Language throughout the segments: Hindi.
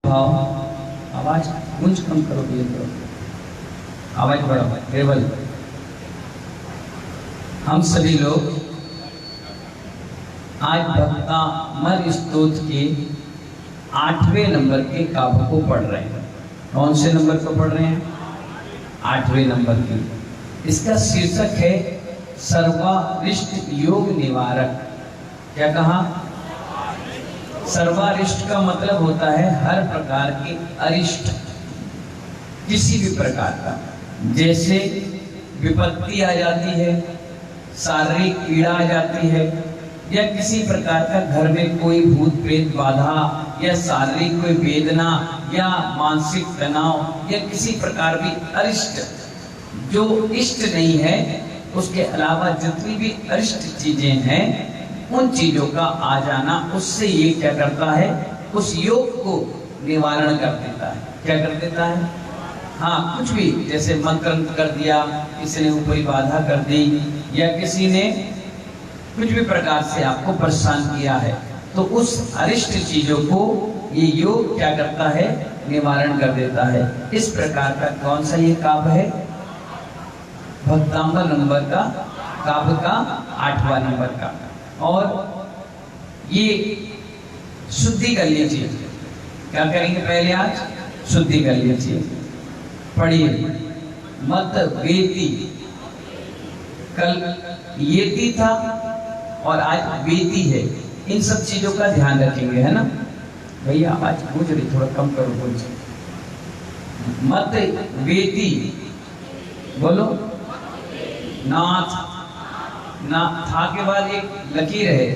भाव आवाज गूंज कम करो, ये करो, आवाज बढ़ाओ, केवल हम सभी लोग आज भक्तामर स्तोत्र के 8वें नंबर के काव्य को पढ़ रहे हैं। कौन से नंबर को पढ़ रहे हैं? 8वें नंबर की। इसका शीर्षक है सर्वारिष्ट योग निवारक। क्या कहा? सर्वारिष्ट का मतलब होता है हर प्रकार के अरिष्ट, किसी भी प्रकार का, जैसे विपत्ति आ जाती है, शारीरिक पीड़ा आ जाती है, या किसी प्रकार का घर में कोई भूत प्रेत बाधा, या शारीरिक कोई वेदना, या मानसिक तनाव, या किसी प्रकार भी अरिष्ट जो इष्ट नहीं है, उसके अलावा जितनी भी अरिष्ट चीजें हैं, उन चीजों का आ जाना, उससे ये क्या करता है? उस योग को निवारण कर देता है। क्या कर देता है? हाँ, कुछ भी, जैसे मंत्र कर दिया, किसी ने ऊपरी बाधा कर दी, या किसी ने कुछ भी प्रकार से आपको परेशान किया है, तो उस अरिष्ट चीजों को ये योग क्या करता है? निवारण कर देता है। इस प्रकार का कौन सा ये काव्य है? भक्तामर नंबर का काव्य का 8वां नंबर का। और ये शुद्धि कर लीजिए। क्या करेंगे? पहले आज शुद्धि कर लीजिए। पढ़िए, मत वेती। कल येती था और आज वेती है। इन सब चीजों का ध्यान रखेंगे, है ना भैया? आवाज गूंज रही, थोड़ा कम करो, गूंज। मत वेती, बोलो। नाथ, ना था के बाद एक लकीर है,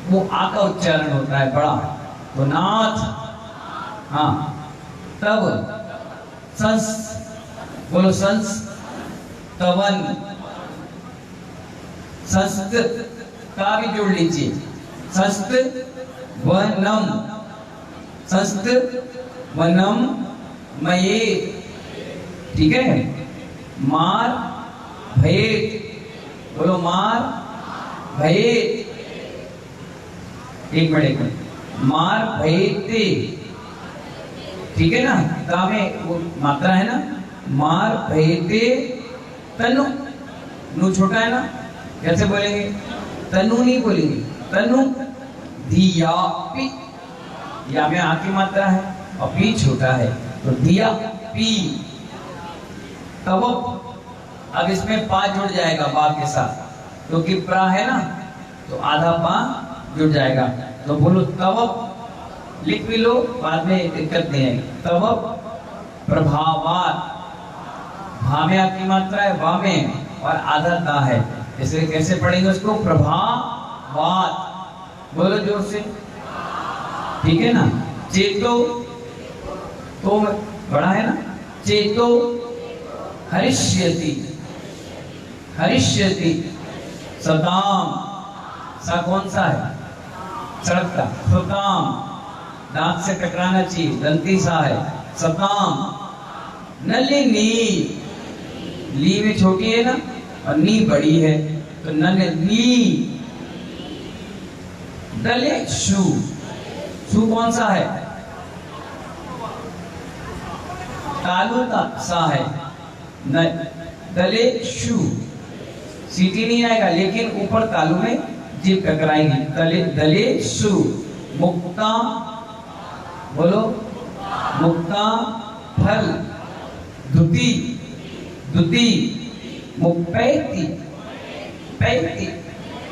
वो आ का उच्चारण होता है बड़ा, तो नाथ। हाँ, तब संस, बोलो संस, तवन, संस्त का भी जोड़ लीजिए, संस्त वनम, संस्त वनम मये, ठीक है? मार भये, बोलो मार भये, एक मिनट, मार भयते, ठीक है ना? ता में वो मात्रा है ना, मार भयते तनु, नु छोटा है ना, कैसे बोलेंगे? तनु नहीं बोलेंगे, तनु दिया पी, या में आ की मात्रा है और पी छोटा है, तो दिया पी। तब अब इसमें पा जुड़ जाएगा बा के साथ, क्योंकि प्रा है ना, तो आधा पा जुड़ जाएगा। तो बोलो तब, लिख भी लो, बाद में दिक्कत नहीं है। तब प्रभावात, भा में आपकी मात्रा है, बा में, और आधा ता है, इसलिए कैसे पढ़ेंगे उसको? प्रभावात, बोलो जोर से, ठीक है ना? चेतो, तो बड़ा है ना, चेतो हरिष्यति, हरिष्यति सताम, सा कौन सा है? सड़कता, सताम, दांत से टकराना चाहिए, दंती सा है, सताम। नलिनी, ली में छोटी है ना, और नी बड़ी है, तो नलिनी। दले शु, शु कौन सा है? तालु सा है, दले शु, सीटी नहीं आएगा, लेकिन ऊपर तालु में जीभ टकराएगी। दले, दले शु। मुक्ता, बोलो मुक्ता फल, दुति, दुति, मुपैती, पैती,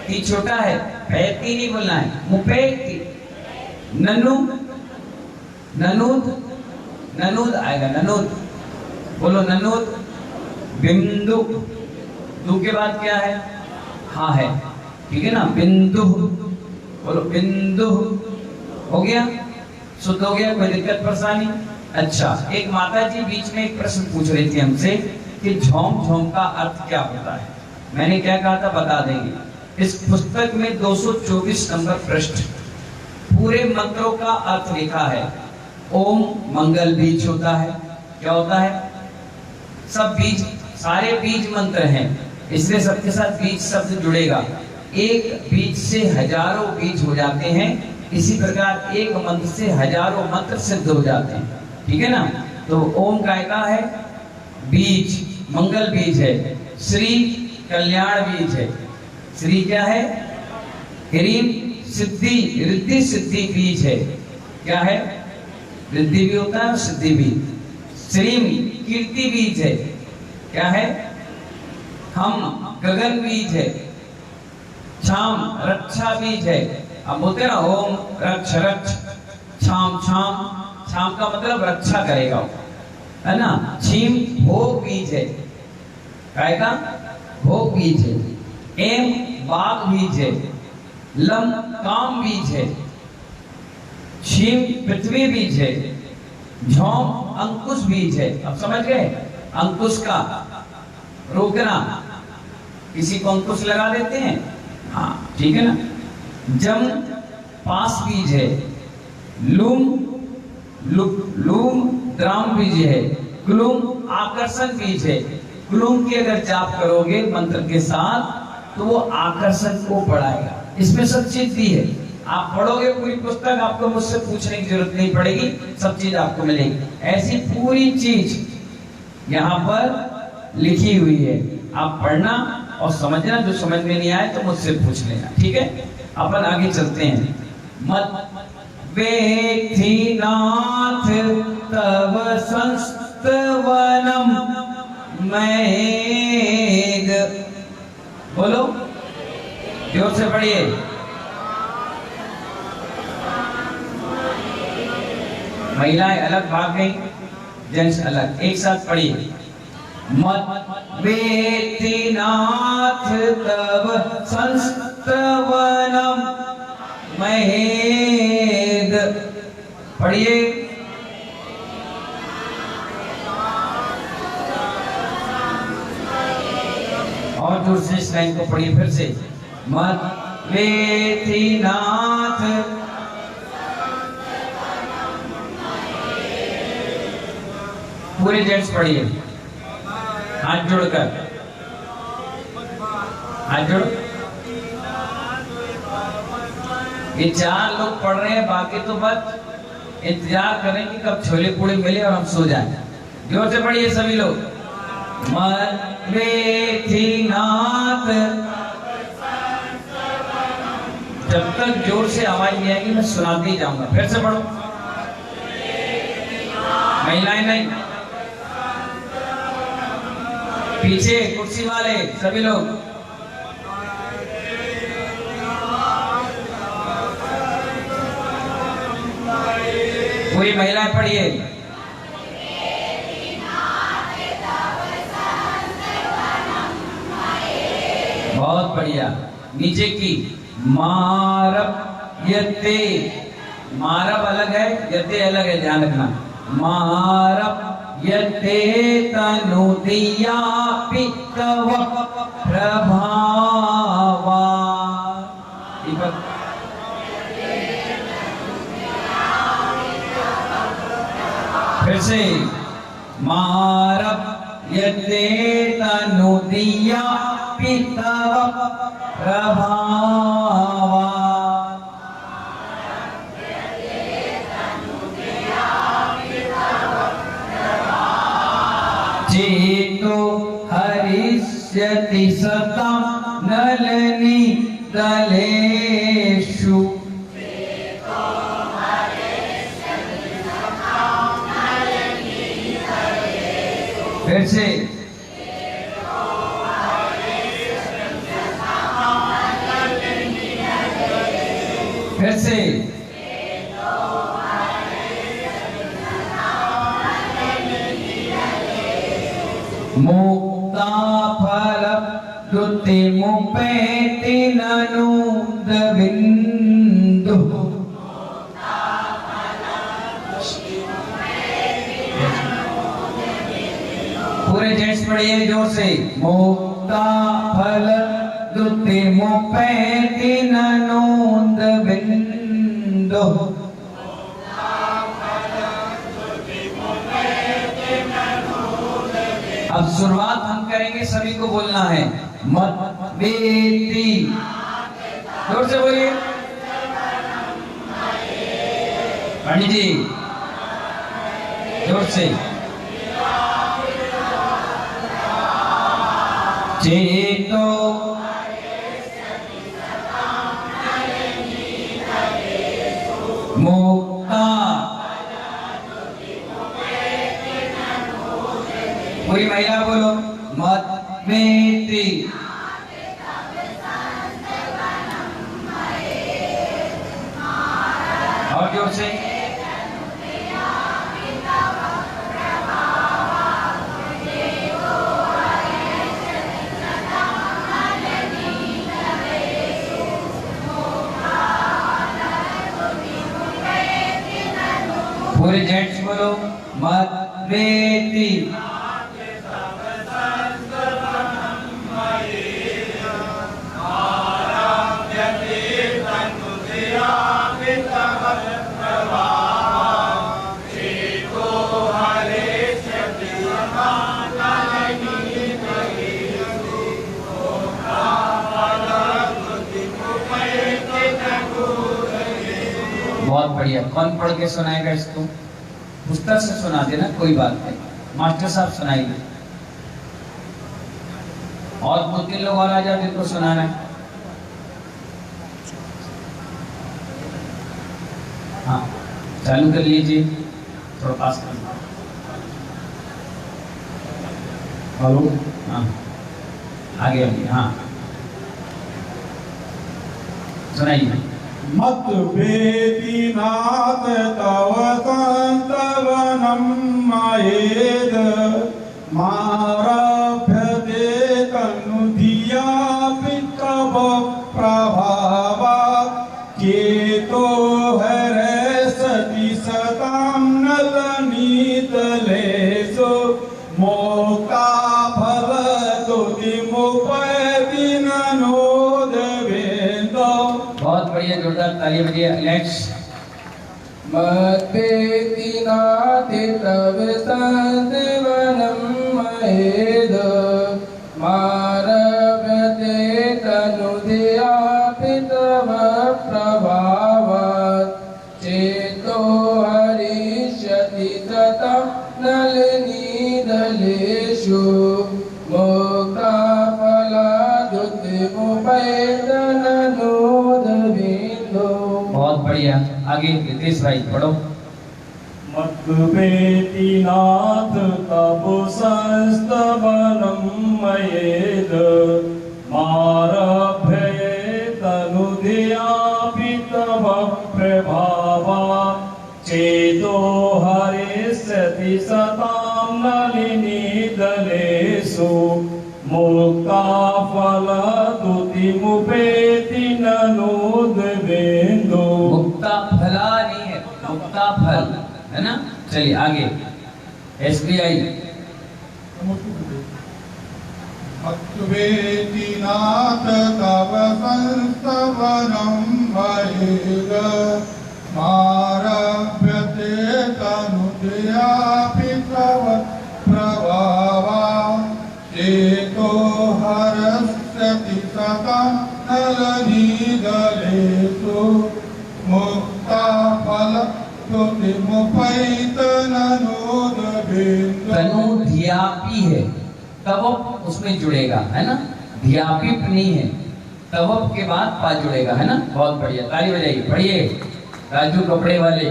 ती छोटा है, पैती नहीं बोलना है, मुपैती। ननु, ननुद, ननुद आएगा, ननुद, बोलो ननुद। बिंदु, दू के बाद क्या है? हाँ है, ठीक है ना? बिंदु, बोलो बिंदु। हो गया? शुद्ध हो गया? कोई दिक्कत परेशानी? अच्छा, एक माता जी बीच में एक प्रश्न पूछ रही थी हमसे कि झोम झोम का अर्थ क्या होता है। मैंने क्या कहा था, बता देंगे। इस पुस्तक में 224 नंबर पृष्ठ पूरे मंत्रों का अर्थ लिखा है। ओम मंगल बीज होता है। क्या होता है? सब बीज, सारे बीज मंत्र हैं, इसलिए सबके साथ बीज शब्द जुड़ेगा। एक बीज से हजारों बीज हो जाते हैं, इसी प्रकार एक मंत्र से हजारों मंत्र सिद्ध हो जाते हैं, ठीक है ना। तो ओम काय का है बीज, मंगल बीज है। श्री कल्याण बीज है। श्री क्या है? ह्रीम सिद्धि, रिद्धि सिद्धि बीज है। क्या है? रिद्धि भी होता है और सिद्धि भी। श्रीम कीर्ति बीज है। क्या है? हम गगन बीज है। छाम रक्षा बीज है। अब बोलते ना ओम रक्ष रक्ष छाम छाम, छाम का मतलब रक्षा करेगा, है ना। छीम भोग बीज है। काय का? भोग बीज है। एम बाघ बीज है। लम काम बीज है। छीम पृथ्वी बीज है। झोम अंकुश बीज है। अब समझ गए? अंकुश का रोकना, किसी को अंकुश लगा देते हैं, हाँ ठीक है ना। जम पास बीज है। लूम लूम द्राम बीज है। क्लूम आकर्षण बीज है। क्लूम की अगर जाप करोगे मंत्र के साथ तो वो आकर्षण को बढ़ाएगा। इसमें सब चीज दी है, आप पढ़ोगे पूरी पुस्तक, आपको मुझसे पूछने की जरूरत नहीं पड़ेगी, सब चीज आपको मिलेगी। ऐसी पूरी चीज यहाँ पर लिखी हुई है, आप पढ़ना और समझना। जो समझ में नहीं आए तो मुझसे पूछ लेना, ठीक है। अपन आगे चलते हैं। मत वेथि नाथ तव संस्तवनम मेघ, बोलो जोर से पढ़िए। महिलाएं अलग भाग गई, जेंट्स अलग, एक साथ पढ़िए। मत वेथि नाथ तव संस्तवनम महेद, पढ़िए। और जोर से इस लाइन को पढ़िए फिर से। मत वेथि नाथ, पूरे जेंट्स पढ़िए, हाथ जोड़कर, हाथ जोड़। ये 4 लोग पढ़ रहे हैं, बाकी तो बस इंतजार करें कि कब छोले पूड़ी मिले और हम सो जाएं। जोर से पढ़िए सभी लोग। मत वेथि नाथ, जब तक जोर से आवाज नहीं आएगी मैं सुनाते ही जाऊंगा। फिर से पढ़ो, महिलाएं नहीं, पीछे कुर्सी वाले सभी लोग। पूरी महिलाएं पढ़िए। बहुत बढ़िया। नीचे की मारब यते, मारब अलग है, यते अलग है, ध्यान रखना। मारब यते तनुदिया पितव प्रभावा, फिर से। मारब यते तनुदिया पितव प्रभावा, चेतो हरिष्यति सतं नलिनी दलेषु, फिर से। फिर से। मुक्ता फल दुति मुपेति ननूद बिंदु, पूरे जेंट्स पढ़िए जोर से। मुक्ता फल दुति मुपेति ननूद बिंदु, अब शुरुआत हम करेंगे, सभी को बोलना है। मत वेथि, जोर से बोलिए। पंडित जी जोर से। चेतो मुक्ता, पूरी महिला बोलो, मद्वेति। और जोर से। पूरे जेंट्स बोलो, मद्वेति। बहुत बढ़िया। कौन पढ़ के सुनाएगा इसको? पुस्तक से सुना देना, कोई बात नहीं, मास्टर साहब सुनाइए। और 2-3 लोग और आ जाओ जिनको सुनाना है। हाँ चालू कर लीजिए, थोड़ा पास कर। हेलो, हाँ आगे आइए। हाँ सुनाइए। मद्वेति नाथ तव संतवनं मयेद मारभ्यते तनुधिया तव प्रभावात् चेतो हरसति सतां नलनीतलेषु मोक्ता फलदुतिमुपैति ननोदवेन्दो। बहुत बढ़िया, जोरदार ताली बजिए। नेक्स्ट। मद्वेति नाथ तव संतवनं मयेद मारभ्यते तनुधियापि तव प्रभावात् चेतो हरिष्यति सतं नलिनीदलेषु मोक्ता फलदुतिमुपैति ननोदवेन्दो। बहुत बढ़िया, आगे रितेश भाई पढ़ो। मद्वेति नाथ तव संस्तवनं मयेद मारभ्यते तनुधियापि तव प्रभावात् चेतो हरिष्यति सतां नलिनीदलेषु मोक्ता फलदुतिमुपैति ननोदवेन्दो। मुक्ता फला नहीं है, मुक्ता फल है ना। चलिए आगे। SBI। मद्वेति नाथ तव संस्तवनं मयेद मारभ्यते तनुधियापि तव प्रभावात् चेतो हरस्यति सतां नलिनीदलेषु मुक्ता फलदुतिमुपैति ननोदवेन्दो। तनु धियापी है, तवप उसमें जुड़ेगा है ना, धियापी नहीं है, तवप के बाद पा जुड़ेगा है ना। बहुत बढ़िया, ताली बजाइए। पढ़िए राजू कपड़े वाले।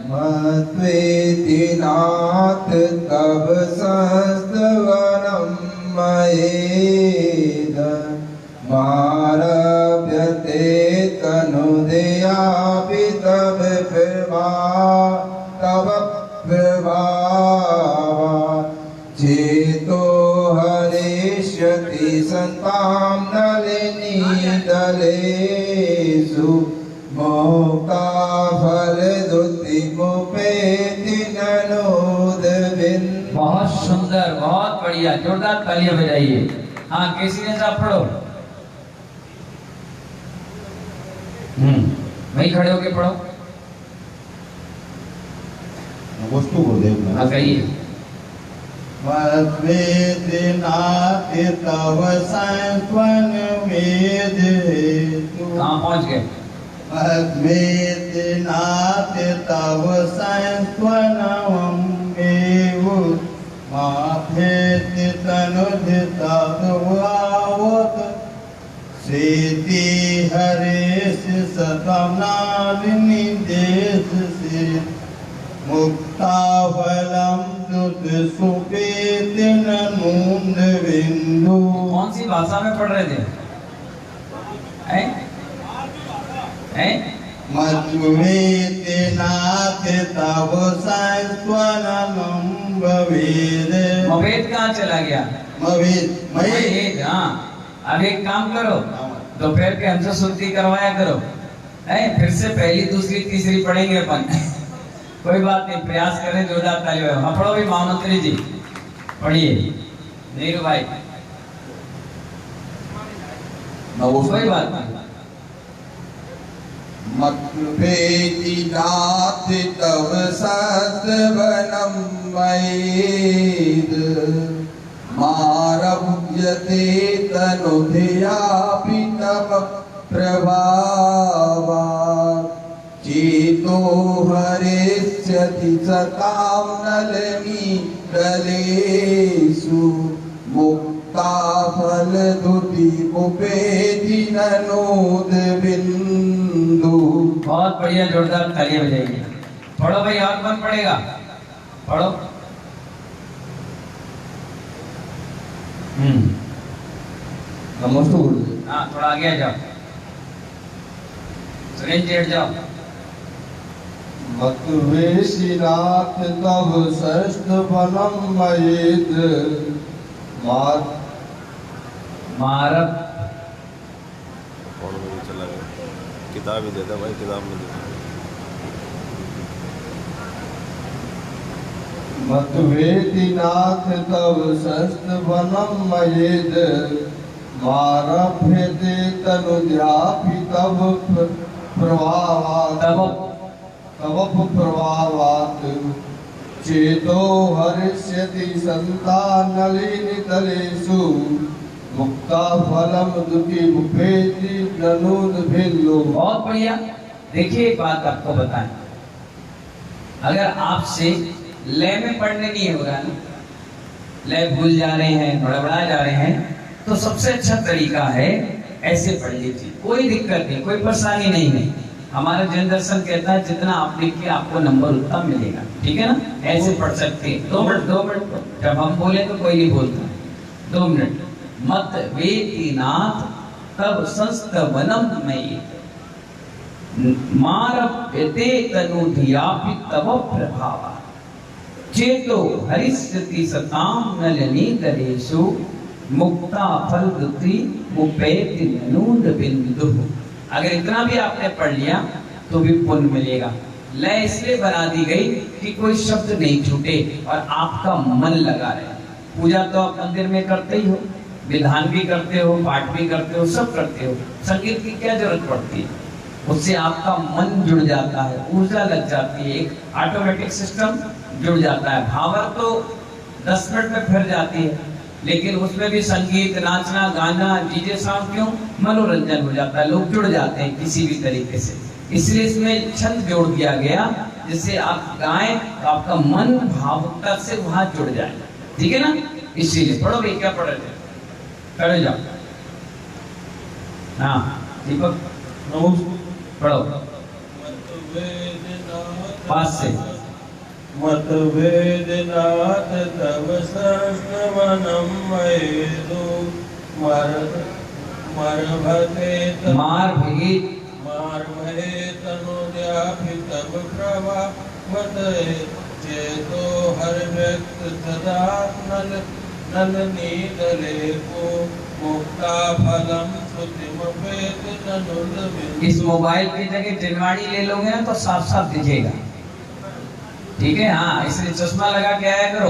मद्वेति नाथ तव संस्तवनं मयेद मारभ्यते तनुधियापि तव प्रभावात् चेतो हरिष्यति सतां नलिनीदलेषु मोक्ता फलदुतिमुपैति ननोदवेन्दो। बहुत सुंदर, बहुत बढ़िया, जोरदार तालियां बजाइए। हाँ केसी ने साहब पढ़ो। वहीं खड़े होके पढ़ो। वस्तु को देखना। हाँ कहिए। मद्वेति नाथ तव संस्तवनं मयेद। कहाँ पहुँच गए? मद्वेति नाति तव संस्त्वनमेव माथेति तनुधितद्वावत् सेति हरेश सतनानिदेशसि मुक्ता फलम दुत सुपेति नून बिंदु। कौन सी भाषा में पढ़ रहे थे? हैं? हैं? मद्वेति नाति तव संस्त्वनमं भवेद। मवेद कहाँ चला गया? मवेद मवेद, हाँ। अब एक काम करो, दोपहर के हमसे सुनती करवाया करो, हैं? फिर से पहली दूसरी तीसरी पढ़ेंगे अपन। कोई बात नहीं, प्रयास करें, जोरदार ताली बजाओ। हाँ, पढ़ो भी भावनत्री जी, पढ़िए। नीरू भाई, कोई बात नहीं। मद्वेति नाति तव सद्वनं मयेद मारभ्यते तनुधियापि तव प्रभावात् चेतो हरेष्यति सतां नलिनीतलेषु मुक्ता फलधुति उपेति ननोद बिंदु। बहुत बढ़िया, जोरदार तालियां बजाइए। पढ़ो भाई, और कौन पढ़ेगा? पढ़ो। नमस्ते गुरुदेव। हाँ, थोड़ा आगे आ जाओ, सुरेंद्र जी हट जाओ। मद्वेति नाति तव संस्त्वनं मयेद मारब और मुझे चला गया, किताब ही देता भाई, किताब में देता। मद्वेति नाति तव संस्त्वनं मयेद मारभ्यते तनुजापि तव प्रभावात् चेतो हरिष्यति संतानलिनीतलेषु मुक्ता फलम दुति उपेति ननूद बिंदु। बहुत बढ़िया। देखिए, एक बात आपको बताएं, अगर आपसे लय में पढ़ने नहीं हो रहा ना, लय भूल जा रहे हैं, बड़बड़ा जा रहे हैं, तो सबसे अच्छा तरीका है ऐसे पढ़ लीजिए। कोई दिक्कत नहीं, कोई परेशानी नहीं है। हमारा जन दर्शन कहता है जितना आप लिखिए आपको नंबर उतना मिलेगा, ठीक है ना? ऐसे पढ़ सकते हैं। 2 मिनट, 2 मिनट, जब हम बोले तो कोई नहीं बोलता। 2 मिनट। मद्वेति नाथ तब संस्तवनम मयेद मारभ्यते तनुधियापि तव प्रभावा चेतो हरिष्यति सतां नलिनीतलेषु मुक्ता फलधुति उपेति ननूद बिंदु। अगर इतना भी आपने पढ़ लिया तो भी पुण्य मिलेगा। लय इसलिए बना दी गई कि कोई शब्द नहीं छूटे और आपका मन लगा रहे। पूजा तो आप मंदिर में करते ही हो, विधान भी करते हो, पाठ भी करते हो, सब करते हो। संगीत की क्या जरूरत पड़ती है? उससे आपका मन जुड़ जाता है, ऊर्जा लग जाती है, एक ऑटोमेटिक सिस्टम जुड़ जाता है। भावर तो 10 मिनट में फिर जाती है, लेकिन उसमें भी संगीत, नाचना, गाना, डीजे साउंड, क्यों? मनोरंजन हो जाता है, लोग जुड़ जाते हैं किसी भी तरीके से। इसलिए इसमें छंद जोड़ दिया गया, जिससे आप गाएं तो आपका मन भावुकता से वहां जुड़ जाए, ठीक है ना? इसीलिए पढ़ो भाई, क्या पढ़ रहे थे? पढ़े जाओ। हाँ दीपक, पढ़ो पास से। मद्वेति नाति तव संस्त्वनं मयेद मारभ्यते तनुजापि तव प्रभावात् चेतो हरिष्यति सतां नलिनीतलेषु मुक्ता फलम सुतिमुपेति ननूद बिंदु। इस मोबाइल की जगह टिनवाड़ी ले लोगे ना तो साफ साफ दिखेगा, ठीक है? हाँ, इसलिए चश्मा लगा के आया करो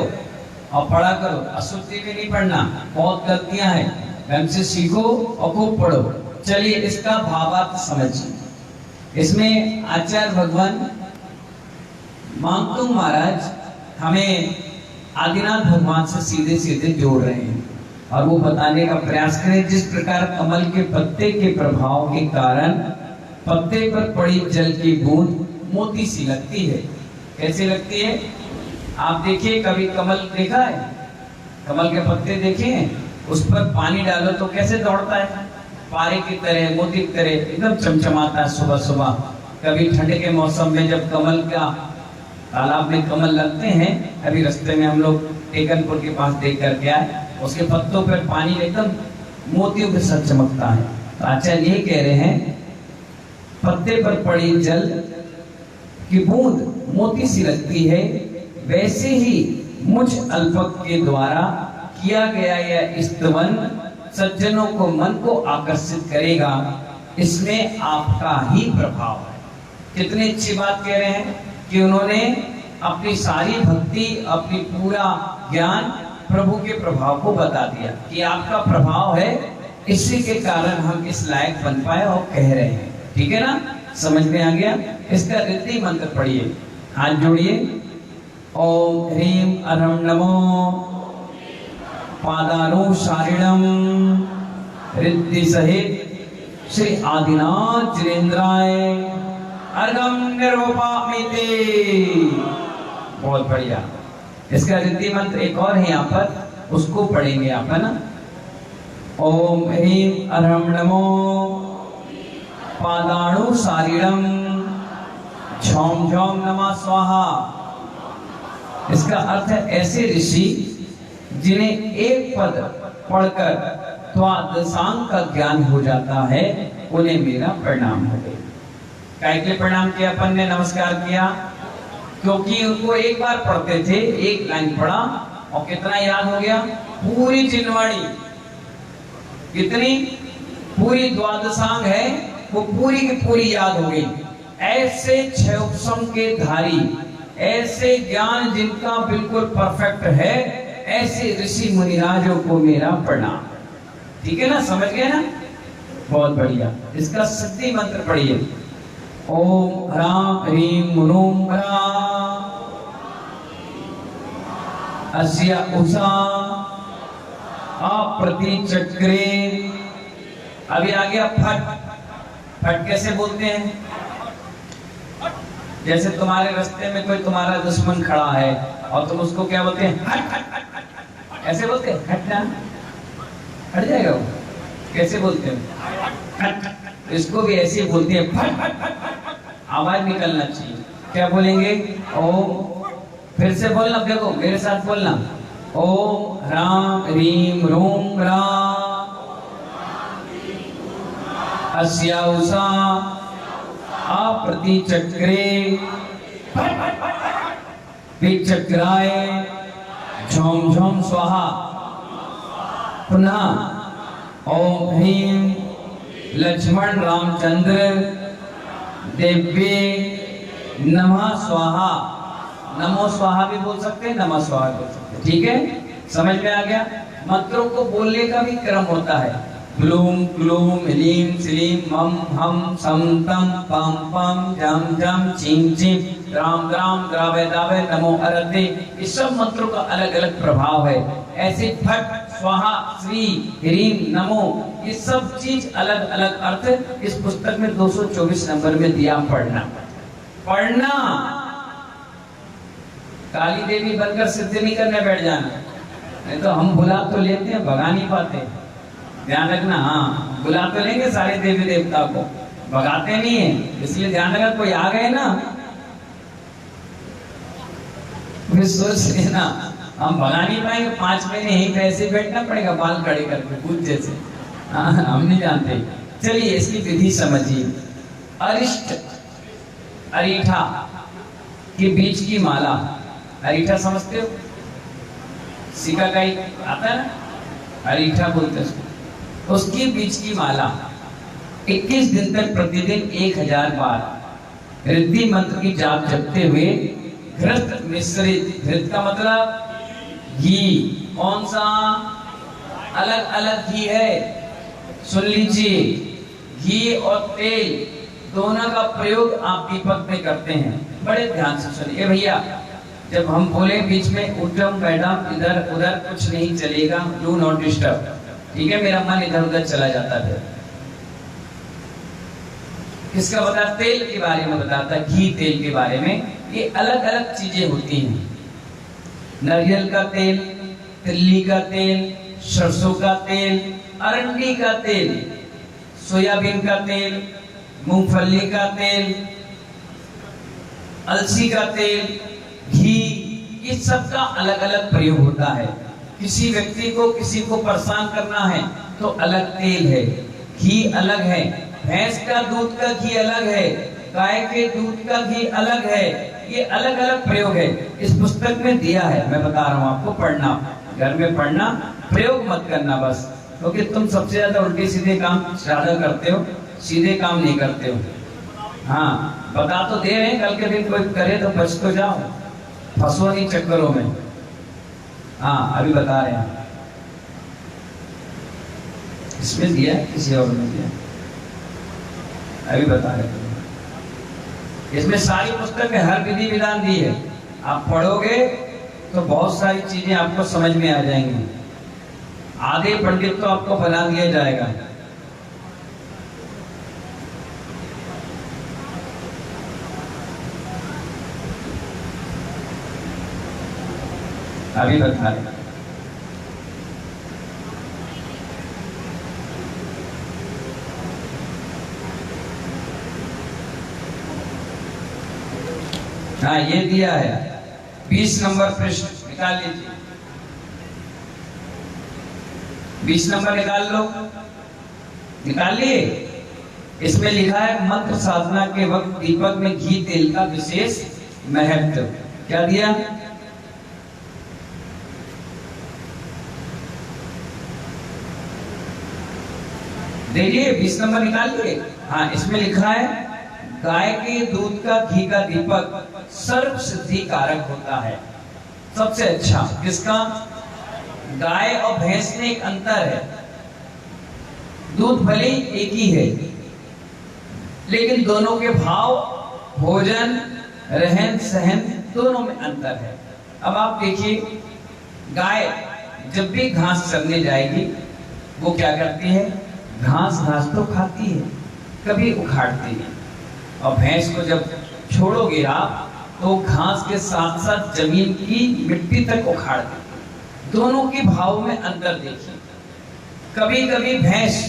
और पढ़ा करो। अशुद्धि में नहीं पढ़ना, बहुत गलतियां हैं। ढंग से सीखो और खूब पढ़ो। चलिए, इसका भावार्थ समझिए। इसमें आचार्य भगवान मांगतुंग महाराज हमें आदिनाथ भगवान से सीधे सीधे जोड़ रहे हैं और वो बताने का प्रयास करें जिस प्रकार कमल के पत्ते के प्रभाव के कारण पत्ते पर पड़ी जल की बूंद मोती सी लगती है। कैसी लगती है? आप देखिए, कभी कमल देखा है? कमल के पत्ते देखे हैं? उस पर पानी डालो तो कैसे दौड़ता है, पारे की तरह, मोती की तरह एकदम चमचमाता है सुबह सुबह। कभी ठंड के मौसम में जब कमल का तालाब में कमल लगते हैं, अभी रास्ते में हम लोग टेकनपुर के पास देख कर के आए, उसके पत्तों पर पानी एकदम मोतियों के साथ चमकता है। तो आचार्य ये कह रहे हैं, पत्ते पर पड़ी जल की बूंद मोती सी लगती है, वैसे ही मुझ अल्पक के द्वारा किया गया यह स्तवन सज्जनों को, मन को आकर्षित करेगा। इसमें आपका ही प्रभाव है। कितनी अच्छी बात कह रहे हैं कि उन्होंने अपनी सारी भक्ति, अपनी पूरा ज्ञान प्रभु के प्रभाव को बता दिया कि आपका प्रभाव है, इसी के कारण हम इस लायक बन पाए और कह रहे हैं। ठीक है ना? समझ में आ गया? इसका रिद्धि मंत्र पढ़िए, हाथ जोड़िए। ओम ह्रीम अरहम नमो पादानुसारिणम रिद्धि सहित श्री आदिनाथ जिनेन्द्राय अर्घम निरूपामि ते। बहुत बढ़िया। इसका रिद्धि मंत्र एक और है यहाँ पर, उसको पढ़ेंगे आप, है ना? ओम ह्रीम अरहम नमो पादानुसारिणम झोम झोम नमः स्वाहा। इसका अर्थ है, ऐसे ऋषि जिन्हें एक पद पढ़कर द्वादशांग का ज्ञान हो जाता है, उन्हें मेरा प्रणाम हो गया। काय के प्रणाम किया अपन ने, नमस्कार किया? क्योंकि उनको एक बार पढ़ते थे, एक लाइन पढ़ा और कितना याद हो गया? पूरी जिनवाणी। कितनी? पूरी द्वादशांग है, वो पूरी की पूरी याद हो गई। ऐसे क्षयोपम के धारी, ऐसे ज्ञान जिनका बिल्कुल परफेक्ट है, ऐसे ऋषि मुनिराजों को मेरा प्रणाम। ठीक है ना? समझ गए ना? बहुत बढ़िया। इसका सिद्धि मंत्र पढ़िए। ओम ह्रां ह्रीं ह्रूं ह्रां अस्य उषा अप्रतिचक्रे। अभी आ गया फट। फट कैसे बोलते हैं? जैसे तुम्हारे रास्ते में कोई तुम्हारा दुश्मन खड़ा है और तुम उसको क्या बोलते हैं? हट हट हट हट। ऐसे बोलते हैं? हट ना, हट जाएगा वो। कैसे बोलते हैं? हट। इसको भी ऐसे बोलते हैं, फट फट फट। आवाज निकलना चाहिए। क्या बोलेंगे? ओम, फिर से बोलना, देखो मेरे साथ बोलना। ओम ह्रां ह्रीं ह्रूं ह्रां अस्या उषा अप्रतिचक्रे विचक्राय झोम झोम स्वाहा। पुनः ओम ह्रीं लक्ष्मण रामचंद्र देव्ये नमः स्वाहा। नमो स्वाहा भी बोल सकते हैं, नमः स्वाहा बोल सकते हैं। ठीक है? समझ में आ गया? मंत्रों को बोलने का भी क्रम होता है। ग्लूम ग्लूम ह्लीम श्लीम मम हम सम तम पम पम जम जम चीम चीम राम राम द्रावे दावे नमो अरते। इस सब मंत्रों का अलग अलग प्रभाव है। ऐसे फट, स्वाहा, श्री, ह्रीम, नमो, ये सब चीज अलग अलग अर्थ इस पुस्तक में 224 नंबर में दिया। पढ़ना। काली देवी बनकर सिद्ध नहीं करने बैठ जाना, नहीं तो हम बुला तो लेते हैं, भगा नहीं पाते। ध्यान रखना। हाँ, बुला तो लेंगे सारे देवी देवता को, भगाते नहीं है। इसलिए ध्यान रखना, कोई आ गए ना फिर सोच लेना हम भगा नहीं पाएंगे। 5 महीने यहीं पे ऐसे बैठना पड़ेगा, बाल खड़े करके भूत जैसे। हाँ, हम नहीं जानते। चलिए इसकी विधि समझिए। अरिष्ट, अरीठा के बीच की माला। अरीठा समझते हो? सिकाकाई आता है ना, अरीठा बोलते हैं उसको। उसकी बीच की माला 21 दिन तक प्रतिदिन 1000 बार रिद्धि मंत्र की जाप जपते हुए घृत मिश्रित, घृत का मतलब घी, कौन सा? अलग अलग घी है, सुन लीजिए। घी और तेल दोनों का प्रयोग आप दीपक में करते हैं। बड़े ध्यान से सुनिए भैया। जब हम बोले बीच में उठम बैठम इधर उधर कुछ नहीं चलेगा, डू नॉट डिस्टर्ब। ठीक है? मेरा मन इधर उधर चला जाता है। किसका बता, तेल के बारे में बताता, घी तेल के बारे में। ये अलग अलग चीजें होती हैं, नारियल का तेल, तिल्ली का तेल, सरसों का तेल, अरंडी का तेल, सोयाबीन का तेल, मूंगफली का तेल, अलसी का तेल, घी, ये सब का अलग अलग प्रयोग होता है। किसी व्यक्ति को, किसी को परेशान करना है तो अलग तेल है, घी अलग है, भैंस का दूध का घी अलग है, गाय के दूध का घी अलग है, ये अलग अलग प्रयोग है। इस पुस्तक में दिया है, मैं बता रहा हूँ आपको, पढ़ना, घर में पढ़ना, प्रयोग मत करना बस, क्योंकि तुम सबसे ज्यादा उल्टे सीधे काम ज्यादा करते हो, सीधे काम नहीं करते हो। हाँ, बता तो दे रहे हैं, कल के दिन कोई करे तो बच तो जाओ, फंसो नहीं चक्करों में। हाँ, अभी बता रहे हैं, इसमें दिया, किसी और में दिया, अभी बता रहे हैं। इसमें सारी पुस्तक में हर विधि विधान दी है, आप पढ़ोगे तो बहुत सारी चीजें आपको समझ में आ जाएंगी। आधे पंडित तो आपको बना दिया जाएगा। अभी बता रहे हैं। हाँ, ये दिया है, 20 नंबर पृष्ठ निकाल लीजिए, 20 नंबर निकाल लो, निकाल लिए। इसमें लिखा है मंत्र साधना के वक्त दीपक में घी तेल का विशेष महत्व। क्या दिया? देखिए, 20 नंबर निकाल लिए। हाँ, इसमें लिखा है गाय के दूध का घी का दीपक सर्व सिद्धि कारक होता है, सबसे अच्छा। किसका? गाय और भैंस में एक अंतर है, दूध भले एक ही है, लेकिन दोनों के भाव, भोजन, रहन सहन दोनों में अंतर है। अब आप देखिए, गाय जब भी घास चरने जाएगी वो क्या करती है? घास तो खाती है, कभी उखाड़ती है। और भैंस को जब छोड़ोगे आप तो घास के साथ साथ जमीन की मिट्टी तक उखाड़ देती। दोनों के भाव में अंतर देखिए। कभी कभी भैंस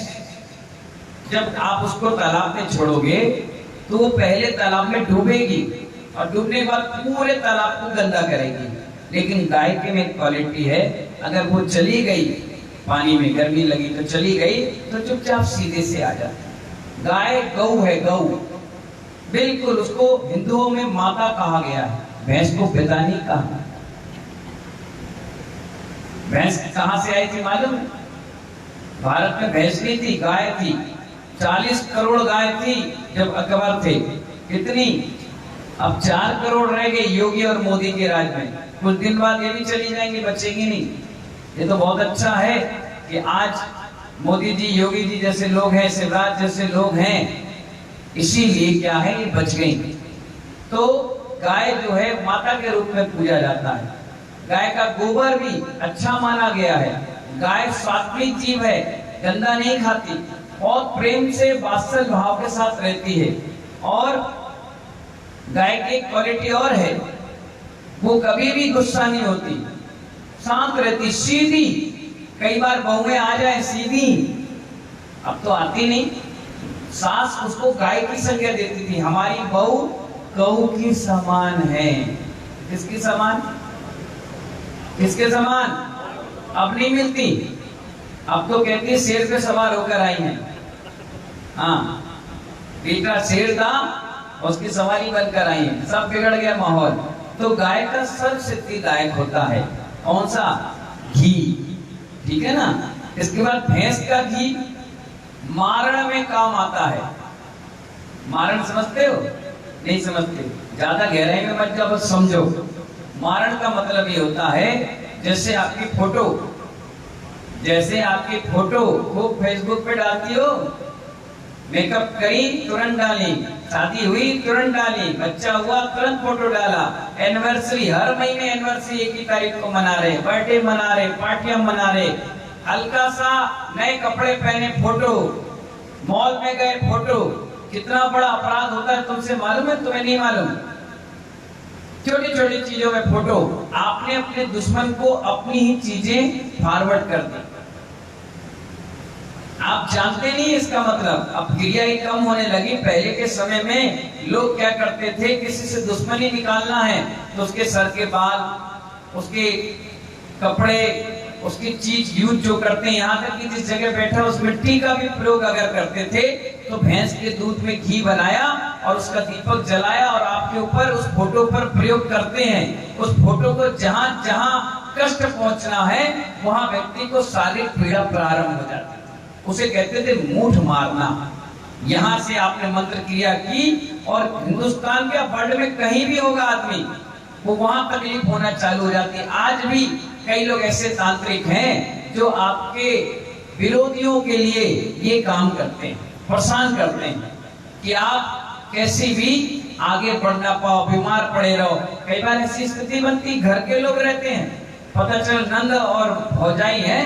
जब आप उसको तालाब में छोड़ोगे तो वो पहले तालाब में डूबेगी और डूबने के बाद पूरे तालाब को गंदा करेगी। लेकिन गाय के में क्वालिटी है, अगर वो चली गई पानी में, गर्मी लगी तो चली गई तो चुपचाप सीधे से आ जाती। गाय गौ है, गौ बिल्कुल, उसको हिंदुओं में माता कहा गया है, भैंस को पिता नहीं कहा। भैंस कहां से आई थी मालूम है? भारत में भैंस नहीं थी, गाय थी। 40 करोड़ गाय थी जब अकबर थे। कितनी? अब 4 करोड़ रह गए योगी और मोदी के राज में। कुछ दिन बाद ये भी चली जाएंगी, बचेगी नहीं। ये तो बहुत अच्छा है कि आज मोदी जी, योगी जी जैसे लोग हैं, शिवराज जैसे लोग हैं, इसीलिए क्या है, ये बच गई। तो गाय जो है माता के रूप में पूजा जाता है। गाय का गोबर भी अच्छा माना गया है। गाय सात्विक जीव है, गंदा नहीं खाती, बहुत प्रेम से वात्सल्य भाव के साथ रहती है। और गाय की क्वालिटी और है, वो कभी भी गुस्सा नहीं होती, शांत रहती, सीधी। कई बार बहुएं आ जाए सीधी, अब तो आती नहीं। सास उसको गाय की संज्ञा देती थी, हमारी बहू गऊ की समान है। किसकी समान? किसके समान? अब नहीं मिलती, अब तो कहती है शेर पे सवार होकर आई है। हाँ, बेटा शेर था, उसकी सवारी बनकर आई है, सब बिगड़ गया माहौल। तो गाय का सर्व सिद्धिदायक होता है कौन सा? घी, ठीक है ना। इसके बाद भैंस का घी मारण में काम आता है। मारण समझते हो? नहीं समझते, ज्यादा गहराई में मत जाओ, बस समझो। मारण का मतलब ये होता है, जैसे आपकी फोटो खूब फेसबुक पे डालती हो, मेकअप करी तुरंत डाली, शादी हुई तुरंत डाली, बच्चा हुआ तुरंत फोटो डाला, एनिवर्सरी, हर महीने एनिवर्सरी 1 तारीख को मना रहे, बर्थडे मना रहे, पार्टियां मना रहे, हल्का सा नए कपड़े पहने फोटो, मॉल में गए फोटो, कितना बड़ा अपराध होता है तुमसे मालूम है, तुम्हें नहीं मालूम? छोटी छोटी चीजों में फोटो, आपने अपने दुश्मन को अपनी ही चीजें फॉरवर्ड कर दी, आप जानते नहीं इसका मतलब। अब क्रिया ही कम होने लगी। पहले के समय में लोग क्या करते थे, किसी से दुश्मनी निकालना है तो उसके सर के बाल, उसके कपड़े, उसकी चीज यूज जो करते हैं, यहाँ तक कि जिस जगह बैठा उस मिट्टी का भी प्रयोग अगर करते थे तो भैंस के दूध में घी बनाया और उसका दीपक जलाया और आपके ऊपर उस फोटो पर प्रयोग करते हैं। उस फोटो को जहां जहां कष्ट पहुंचना है वहां व्यक्ति को शारीरिक पीड़ा प्रारंभ हो जाती है। उसे कहते थे मूठ मारना। यहां से आपने मंत्र क्रिया की और हिंदुस्तान के वर्ल्ड में कहीं भी होगा आदमी, वो वहां तकलीफ होना चालू हो जाती है। आज भी कई लोग ऐसे तांत्रिक हैं जो आपके विरोधियों के लिए ये काम करते हैं, परेशान करते हैं कि आप कैसे भी आगे बढ़ ना पाओ, बीमार पड़े रहो। कई बार ऐसी स्थिति बनती, घर के लोग रहते हैं, पता चल नंद और भौजाई है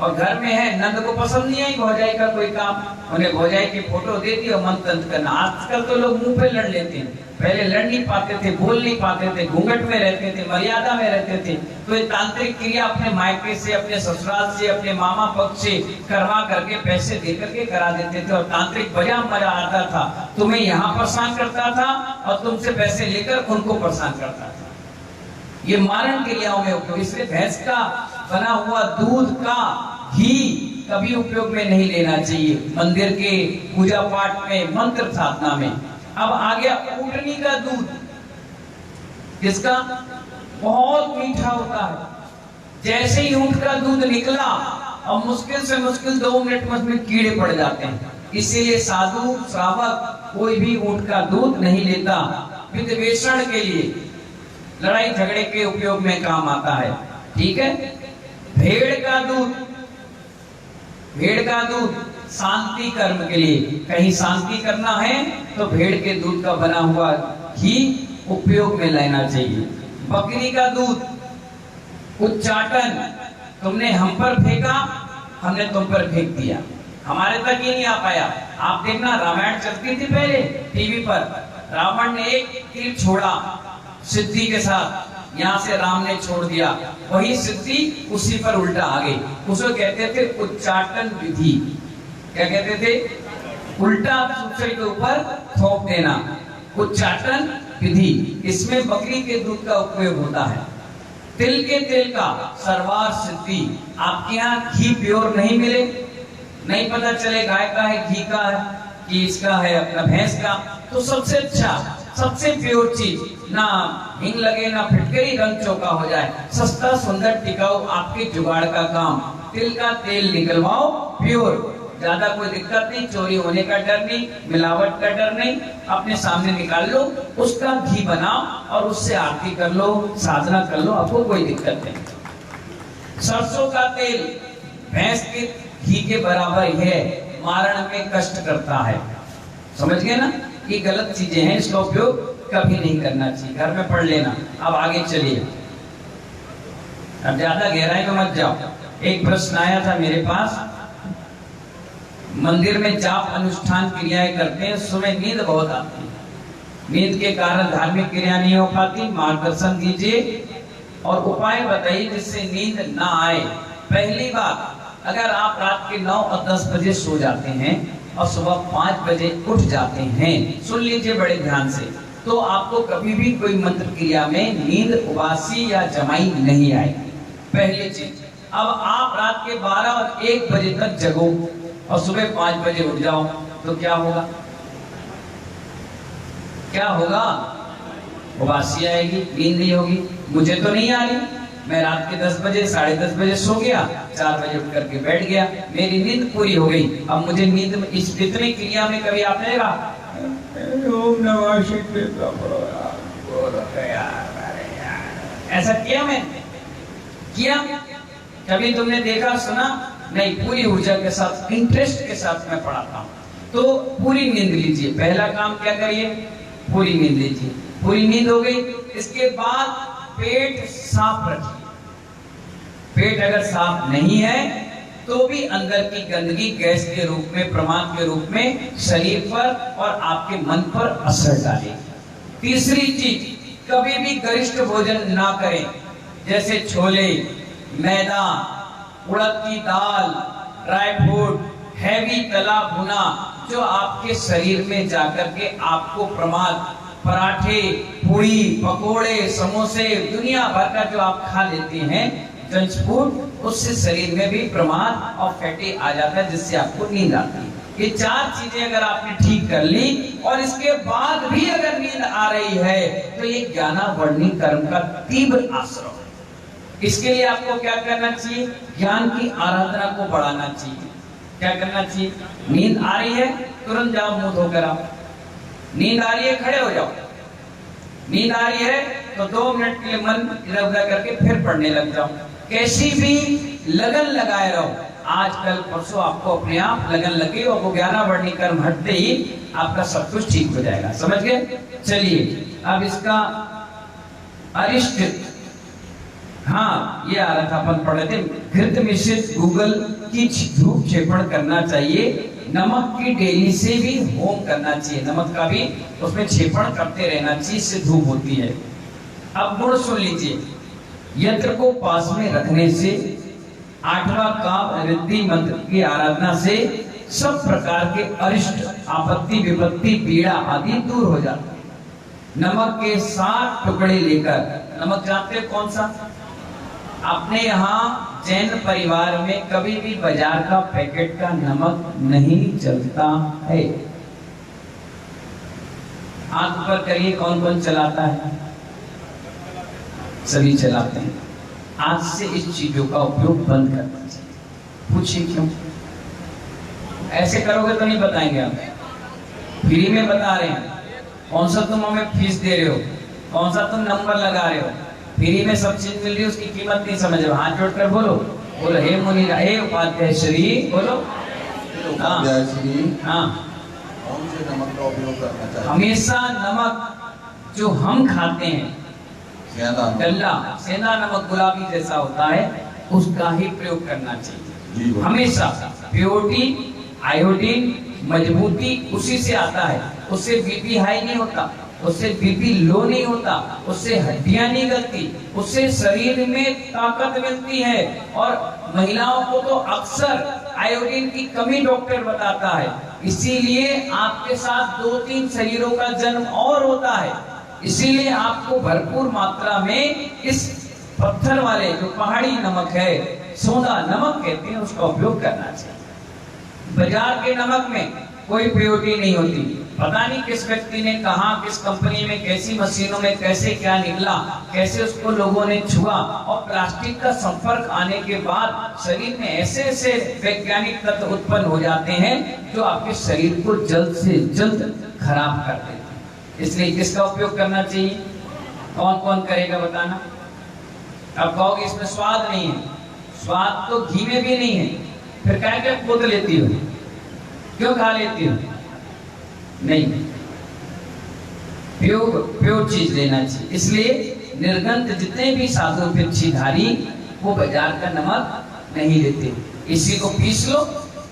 और घर में है, नंद को पसंद नहीं आई भौजाई का कोई काम, उन्हें भौजाई की फोटो दे दी और मंत्र करना। आजकल तो लोग मुंह पे लड़ लेते हैं, पहले लड़ नहीं पाते थे, बोल नहीं पाते थे, घूंघट में रहते थे, मर्यादा में रहते थे। तो ये तांत्रिक क्रिया अपने मायके से, अपने ससुराल से, अपने मामा पक्ष से करवा करके पैसे दे करके करा देते थे और तांत्रिक बड़ा मजा आता था। तुम्हें यहाँ परेशान करता था और तुमसे पैसे लेकर उनको परेशान करता था। ये मारण क्रियाओं में उपयोग, इसलिए भैंस का बना हुआ दूध का घी कभी उपयोग में नहीं लेना चाहिए मंदिर के पूजा पाठ में, मंत्र साधना में। अब आ गया ऊँटनी का दूध, जिसका बहुत मीठा होता है। जैसे ही ऊँट का दूध निकला और मुश्किल से मुश्किल 2 मिनट में उसमें कीड़े पड़ जाते हैं। इसीलिए साधु श्रावक कोई भी ऊँट का दूध नहीं लेता। विद्वेषण के लिए, लड़ाई झगड़े के उपयोग में काम आता है, ठीक है। भेड़ का दूध, भेड़ का दूध शांति कर्म के लिए, कहीं शांति करना है तो भेड़ के दूध का बना हुआ घी उपयोग में लेना चाहिए। बकरी का दूध, उच्चाटन, तुमने हम पर फेंका, हमने तुम पर फेंक दिया, हमारे तक ही नहीं आ पाया। आप देखना, रामायण चलती थी पहले टीवी पर, रावण ने एक तीर छोड़ा सिद्धि के साथ, यहाँ से राम ने छोड़ दिया, वही सिद्धि उसी पर उल्टा आ गई। उसको कहते थे उच्चाटन विधि। क्या कहते थे? उल्टा दूसरे के ऊपर थोप देना, उच्चाटन विधि। इसमें बकरी के दूध का उपयोग होता है। तिल के तेल का सर्वार सिद्धि। आपके यहाँ घी प्योर नहीं मिले, नहीं पता चले गाय का है, घी का है कि इसका है अपना भैंस का, तो सबसे अच्छा, सबसे प्योर चीज, ना हिंग लगे ना फिटकरी, रंग चौका हो जाए, सस्ता सुंदर टिकाऊ आपके जुगाड़ का काम। तिल का तेल निकलवाओ प्योर, ज्यादा कोई दिक्कत नहीं, चोरी होने का डर नहीं, मिलावट का डर नहीं, अपने सामने निकाल लो, उसका घी बनाओ और उससे आरती कर लो, साधना कर लो, आपको कोई दिक्कत नहीं। सरसों का तेल भैंस के घी के बराबर है, मारण में कष्ट करता है। समझ गए ना? ये गलत चीजें हैं, इसका उपयोग कभी नहीं करना चाहिए। घर में पढ़ लेना। अब आगे चलिए, अब ज्यादा गहराई में मत जाओ। एक प्रश्न आया था मेरे पास, मंदिर में जाप अनुष्ठान क्रियाएं करते हैं, सुबह नींद बहुत आती है, नींद के कारण धार्मिक क्रिया नहीं हो पाती, मार्गदर्शन दीजिए और उपाय बताइए जिससे नींद ना आए। पहली बात, अगर आप रात के 9 और 10 बजे सो जाते हैं और सुबह 5 बजे उठ जाते हैं, सुन लीजिए बड़े ध्यान से, तो आपको कभी भी कोई मंत्र क्रिया में नींद उबासी या जमाई नहीं आएगी। पहली चीज। अब आप रात के 12 और 1 बजे तक जगो और सुबह 5 बजे उठ जाओ, तो क्या होगा? क्या होगा? उबासी आएगी, नींद नहीं होगी। मुझे तो नहीं आ रही, मैं रात के 10 बजे 10:30 बजे सो गया, 4 बजे उठ करके बैठ गया, मेरी नींद पूरी हो गई। अब मुझे नींद में इस इतनी क्रिया में कभी आपने कहा ओम नमः शिवाय, ऐसा किया? मैं किया? कभी तुमने देखा, सुना? नहीं। पूरी ऊर्जा के साथ, इंटरेस्ट के साथ मैं पढ़ाता हूँ। तो पूरी नींद लीजिए। पहला काम क्या करिए? पूरी नींद लीजिए। पूरी नींद हो गई, इसके बाद पेट साफ रखिए। पेट अगर साफ नहीं है तो भी अंदर की गंदगी गैस के रूप में, प्रमाद के रूप में शरीर पर और आपके मन पर असर डालेगी। तीसरी चीज, कभी भी गरिष्ठ भोजन ना करें, जैसे छोले, मैदा, उड़द की दाल, ड्राई फ्रूट, हैवी तला भुना, जो आपके शरीर में जाकर के आपको प्रमाद, पराठे, पूरी, पकोड़े, समोसे, दुनिया भर का जो आप खा लेते हैं जंक फूड, उससे शरीर में भी प्रमाद और फैटी आ जाता है, जिससे आपको नींद आती है। ये 4 चीजें अगर आपने ठीक कर ली और इसके बाद भी अगर नींद आ रही है, तो ये ज्ञानावर्णी कर्म का तीव्र आश्रम है। इसके लिए आपको क्या करना चाहिए? ज्ञान की आराधना को बढ़ाना चाहिए। क्या करना चाहिए? नींद आ रही है, तुरंत जाओ मुंह धोकर आओ। नींद आ रही है, खड़े हो जाओ। नींद आ रही है तो 2 मिनट के लिए मन इधर उधर करके फिर पढ़ने लग जाओ। कैसी भी लगन लगाए रहो, आज कल परसों आपको अपने आप लगन लगे और वो 11 वर्णी कर्म हटते ही आपका सब कुछ ठीक हो जाएगा। समझ गए? चलिए अब इसका अरिष्ट, हाँ ये आ रहा था, अपन पढ़े थे, घृत मिश्रित गूगल की धूप क्षेपण करना चाहिए। नमक की डेली से भी होम करना चाहिए, नमक का भी उसमें क्षेपण करते रहना चाहिए, इससे धूप होती है। अब गुण सुन लीजिए। यंत्र को पास में रखने से, 8वां काम रिद्धि मंत्र की आराधना से सब प्रकार के अरिष्ट, आपत्ति, विपत्ति, पीड़ा आदि दूर हो जाते हैं। नमक के 7 टुकड़े लेकर, नमक जानते हो कौन सा? अपने यहाँ जैन परिवार में कभी भी बाजार का पैकेट का नमक नहीं चलता है। हाथ ऊपर करिए, कौन कौन चलाता है? सभी चलाते हैं। आज से इस चीजों का उपयोग बंद करना चाहिए। पूछिए क्यों? ऐसे करोगे तो नहीं बताएंगे आप। फ्री में बता रहे हैं। कौन सा तुम हमें फीस दे रहे हो, कौन सा तुम नंबर लगा रहे हो? फ्री में सब चीज मिल रही है, उसकी कीमत नहीं समझ रहे। हाथ जोड़कर बोलो, बोलो हे मुनि, हे उपाध्याय श्री, बोलो उपाध्याय श्री। हाँ, कौन से नमक का उपयोग करना चाहिए? हमेशा नमक जो हम खाते हैं, डल्ला, सेंधा नमक गुलाबी जैसा होता है, उसका ही प्रयोग करना चाहिए हमेशा। प्योरिटी, आयोडीन, मजबूती उसी से आता है। उससे बीपी हाई नहीं होता, उससे बीपी लो नहीं होता, उससे हड्डियां नहीं गलती, उससे शरीर में ताकत मिलती है। और महिलाओं को तो अक्सर आयोडीन की कमी डॉक्टर बताता है, इसीलिए आपके साथ 2-3 शरीरों का जन्म और होता है। इसीलिए आपको भरपूर मात्रा में इस पत्थर वाले जो पहाड़ी नमक है, सोंधा नमक कहते हैं, उसका उपयोग करना चाहिए। बाजार के नमक में कोई प्योरिटी नहीं होती। पता नहीं किस व्यक्ति ने कहा, किस कंपनी में, कैसी मशीनों में कैसे क्या निकला, कैसे उसको लोगों ने छुआ, और प्लास्टिक का संपर्क आने के बाद शरीर में ऐसे ऐसे वैज्ञानिक तत्व उत्पन्न हो जाते हैं जो आपके शरीर को जल्द से जल्द खराब कर देते हैं। इसलिए किसका उपयोग करना चाहिए? कौन कौन करेगा बताना? अब कहोगे इसमें स्वाद नहीं है। स्वाद तो घी में भी नहीं है, फिर क्या क्या खोद लेती हो, क्यों खा लेती हो? नहीं, प्योर चीज लेना चाहिए। इसलिए निर्गंत जितने भी साधु पिच्छीधारी वो बाजार का नमक नहीं लेते, इसी को पीस लो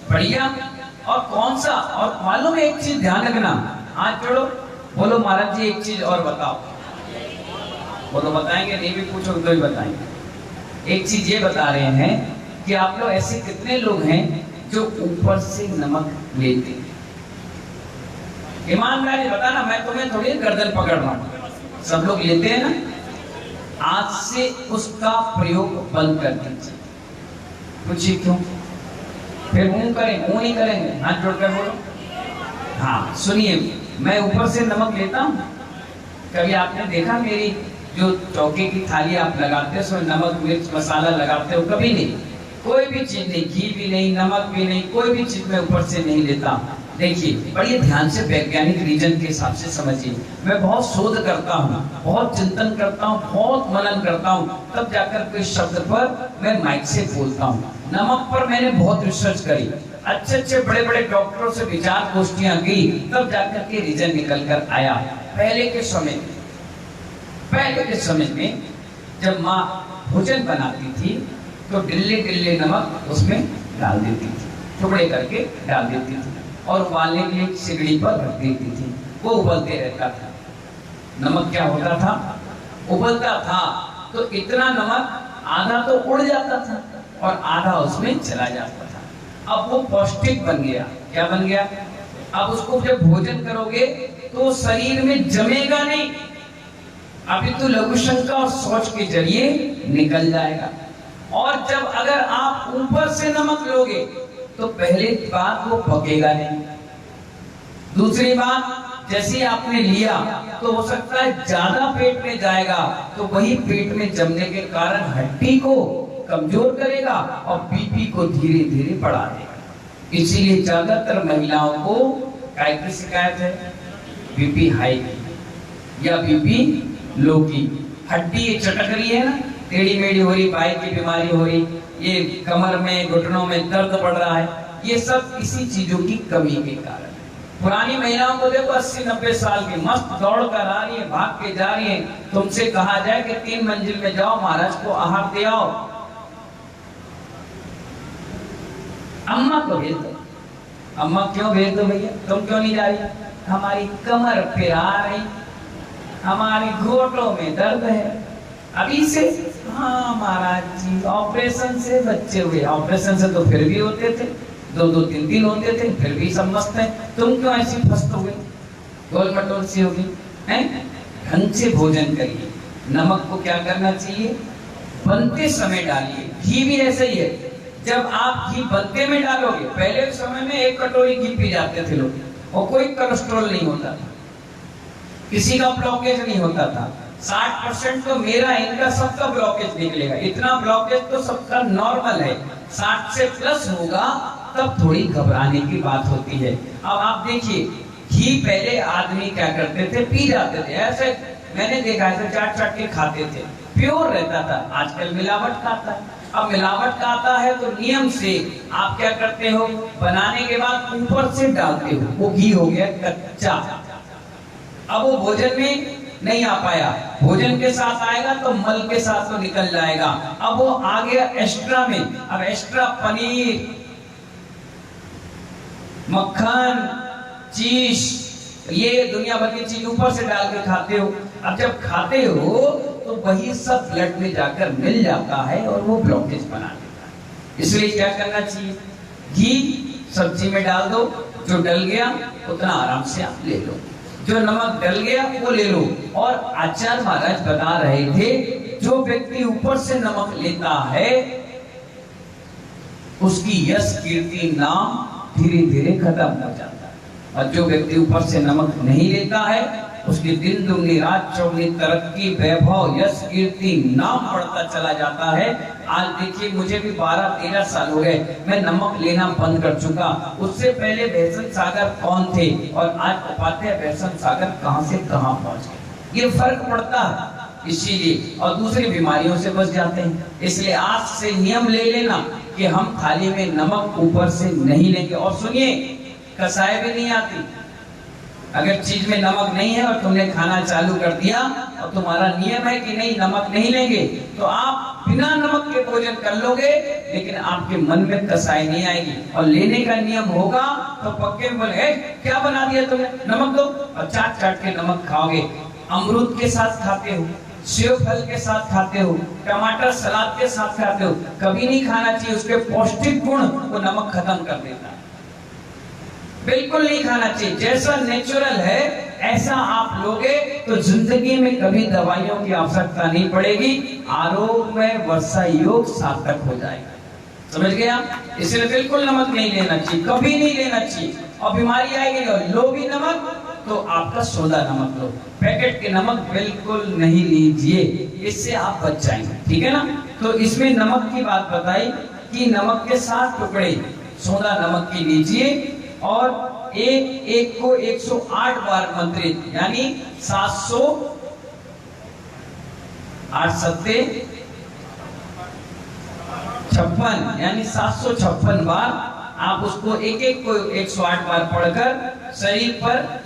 बढ़िया। और कौन सा, और मालूम है एक चीज ध्यान रखना, हाथ जोड़ो, बोलो महाराज जी एक चीज और बताओ। बोलो बताएंगे, नहीं भी पूछो तो ही बताएंगे। एक चीज ये बता रहे हैं कि आप लोग ऐसे कितने लोग हैं जो ऊपर से नमक लेते हैं? ईमानदारी बताना, मैं तुम्हें थोड़ी गर्दन पकड़ रहा हूं। सब लोग लेते हैं ना? आज से उसका प्रयोग बंद कर दीजिए। पूछिए क्यों? फिर ऊं करें, ऊं नहीं करेंगे, हाथ जोड़कर बोलो। हाँ सुनिए, मैं ऊपर से नमक लेता हूँ। कभी आपने देखा मेरी जो चौके की थाली आप लगाते हो उसमें नमक मिर्च मसाला लगाते हो? कभी नहीं। कोई भी चीज नहीं, घी भी नहीं, नमक भी नहीं, कोई भी चीज मैं ऊपर से नहीं लेता। देखिए बड़े ध्यान से वैज्ञानिक रीजन के हिसाब से समझिए। मैं बहुत शोध करता हूँ, बहुत चिंतन करता हूँ, बहुत मनन करता हूँ, तब जाकर कोई शब्द पर मैं माइक से बोलता हूँ। नमक पर मैंने बहुत रिसर्च करी, अच्छे अच्छे बड़े बड़े डॉक्टरों से विचार गोष्ठियां की, तब जाकर के रीजन निकल कर आया। पहले के समय में जब माँ भोजन बनाती थी तो डिल्ले डिल्ले नमक उसमें डाल देती थी, टुकड़े करके डाल देती थी और उबालने के लिए सिगड़ी पर रख देती थी। वो उबलते रहता था। नमक क्या होता था, उबलता था तो इतना नमक आधा तो उड़ जाता था और आधा उसमें चला जाता था। अब वो पौष्टिक बन गया। क्या बन गया? अब उसको जब भोजन करोगे तो शरीर में जमेगा नहीं, अभी तो लघु शंका और शौच के जरिए निकल जाएगा। और जब अगर आप ऊपर से नमक लोगे तो पहले बात वो पकेगा नहीं, दूसरी बात जैसे ही आपने लिया तो हो सकता है ज्यादा पेट में जाएगा तो वही पेट में जमने के कारण हड्डी को कमजोर करेगा और बीपी को धीरे धीरे बढ़ा देगा। इसीलिए ज्यादातर महिलाओं को काय की शिकायत है, बीपी हाई की या बीपी लो की। हड्डी चटक रही है ना, टेढ़ी मेढ़ी हो रही, बाई की बीमारी हो रही, ये कमर में घुटनों में दर्द बढ़ रहा है, ये सब इसी चीजों की कमी के कारण। पुरानी महिलाओं को देखो 80-90 साल की मस्त दौड़ कर आ रही है, भाग के जा रही है। तुमसे कहा जाए कि 3 मंजिल में जाओ, महाराज को आहार दे आओ, अम्मा को भेज दो। अम्मा क्यों भेज दो भैया, तुम क्यों नहीं जा रही? हमारी कमर पिरा रही, हमारे घोटों में दर्द है अभी से। हाँ महाराज जी, ऑपरेशन से बच्चे हुए, ऑपरेशन से तो फिर भी होते थे, 2-2, 3-3 होते थे, फिर भी सब मस्त है। तुम क्यों ऐसी फस्त हो गई, गोल मटोल सी होगी हैं? ढंग से भोजन करिए। नमक को क्या करना चाहिए, बनते समय डालिए। घी भी ऐसे ही है, जब आप घी बनते में डालोगे, पहले के समय में 1 कटोरी घी पी जाते थे लोग और कोई कोलेस्ट्रॉल नहीं होता था, किसी का ब्लॉकेज नहीं होता था। 60% तो मेरा इनका सबका ब्लॉकेज निकलेगा, इतना ब्लॉकेज तो सबका नॉर्मल है। 60 से प्लस होगा तब थोड़ी घबराने की बात होती है। अब आप देखिए, घी पहले आदमी क्या करते थे, पी जाते थे, ऐसे मैंने देखा ऐसे चाट चाट के खाते थे, प्योर रहता था। आजकल मिलावट खाता है। अब मिलावट का आता है तो नियम से आप क्या करते हो, बनाने के बाद ऊपर से डालते हो, वो घी हो गया कच्चा। अब वो भोजन में नहीं आ पाया, भोजन के साथ आएगा तो मल के साथ तो निकल जाएगा। अब वो आ गया एक्स्ट्रा में, अब एक्स्ट्रा पनीर, मक्खन, चीज, ये दुनिया भर की चीज ऊपर से डाल के खाते हो। अब जब खाते हो तो वही सब ब्लड में जाकर मिल जाता है और वो ब्लॉकेज बना देता है। इसलिए क्या करना चाहिए, घी सब्जी में डाल दो, जो डल गया उतना आराम से आप ले लो, जो नमक डल गया वो ले लो। और आचार्य महाराज बता रहे थे, जो व्यक्ति ऊपर से नमक लेता है उसकी यश कीर्ति नाम धीरे धीरे खत्म हो जाता है, और जो व्यक्ति ऊपर से नमक नहीं लेता है उसकी दिन दुगनी रात चौगुनी तरक्की, वैभव, यश कीर्ति नाम बढ़ता चला जाता है। आज देखिए, मुझे भी 12-13 साल हो गए, मैं नमक लेना बंद कर चुका। उससे पहले बेहसन सागर कौन थे और आज उपाध्याय बेहसन सागर कहां से कहां पहुंच गए, ये फर्क पड़ता है। इसीलिए और दूसरी बीमारियों से बच जाते हैं। इसलिए आज से नियम ले लेना कि हम थाली में नमक ऊपर से नहीं लेंगे। और सुनिए, कसाई भी नहीं आती। अगर चीज में नमक नहीं है और तुमने खाना चालू कर दिया और तुम्हारा नियम है कि नहीं नमक नहीं लेंगे, तो आप बिना नमक के भोजन कर लोगे, लेकिन आपके मन में कसाई नहीं आएगी। और लेने का नियम होगा तो पक्के में बोले, क्या बना दिया तुमने, नमक दो, और चाट चाट के नमक खाओगे। अमरूद के साथ खाते हो, सेव फल के साथ खाते हो, टमाटर सलाद के साथ खाते हो, कभी नहीं खाना चाहिए। उसके पौष्टिक गुण वो नमक खत्म कर देता है, बिल्कुल नहीं खाना चाहिए। जैसा नेचुरल है ऐसा आप लोगे तो जिंदगी में कभी दवाइयों की आवश्यकता नहीं पड़ेगी, आरोग्य में वर्षा योग सार्थक हो जाएगा। समझ गए आप? इसलिए बिल्कुल नमक नहीं लेना चाहिए, कभी नहीं लेना चाहिए। और बीमारी आएगी, लो भी नमक तो आपका सोडा नमक लो, पैकेट के नमक बिल्कुल नहीं लीजिए, इससे आप बच जाएंगे। ठीक है ना? तो इसमें नमक की बात बताई कि नमक के 7 टुकड़े सोडा नमक की लीजिए, और एक को 108 बार मंत्रित, यानी 700 8 सत्ते 56, यानी 756 बार आप उसको एक को 108 बार पढ़कर शरीर पर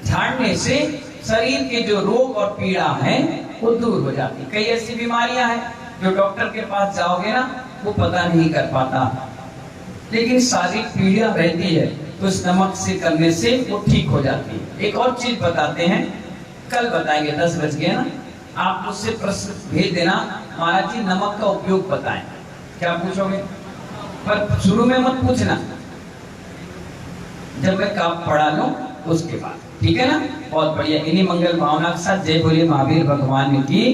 झाड़ने से शरीर के जो रोग और पीड़ा है वो दूर हो जाती। कई ऐसी बीमारियां हैं जो डॉक्टर के पास जाओगे ना वो पता नहीं कर पाता, लेकिन शारीरिक पीड़ा रहती है तो इस नमक से करने से वो ठीक हो जाती है। एक और चीज बताते हैं, कल बताएंगे, 10 बज गए ना, आप मुझसे प्रश्न भेज देना, महाराज जी नमक का उपयोग बताएं। क्या पूछोगे? पर शुरू में मत पूछना, जब मैं काम पढ़ा लूं उसके बाद, ठीक है ना? बहुत बढ़िया। इन्हीं मंगल भावना के साथ जय बोले महावीर भगवान की